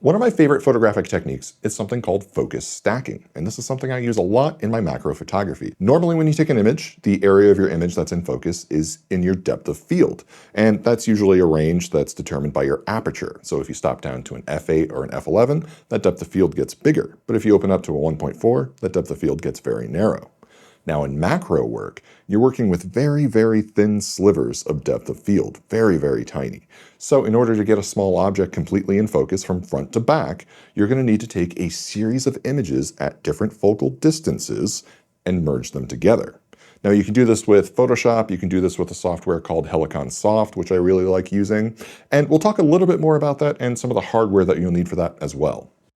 One of my favorite photographic techniques is something called focus stacking, and this is something I use a lot in my macro photography. Normally when you take an image, the area of your image that's in focus is in your depth of field, and that's usually a range that's determined by your aperture. So if you stop down to an f8 or an f11, that depth of field gets bigger, but if you open up to a 1.4, that depth of field gets very narrow. Now in macro work, you're working with very, very thin slivers of depth of field, very, very tiny. So in order to get a small object completely in focus from front to back, you're going to need to take a series of images at different focal distances and merge them together. Now you can do this with Photoshop, you can do this with a software called Helicon Soft, which I really like using, and we'll talk a little bit more about that and some of the hardware that you'll need for that as well.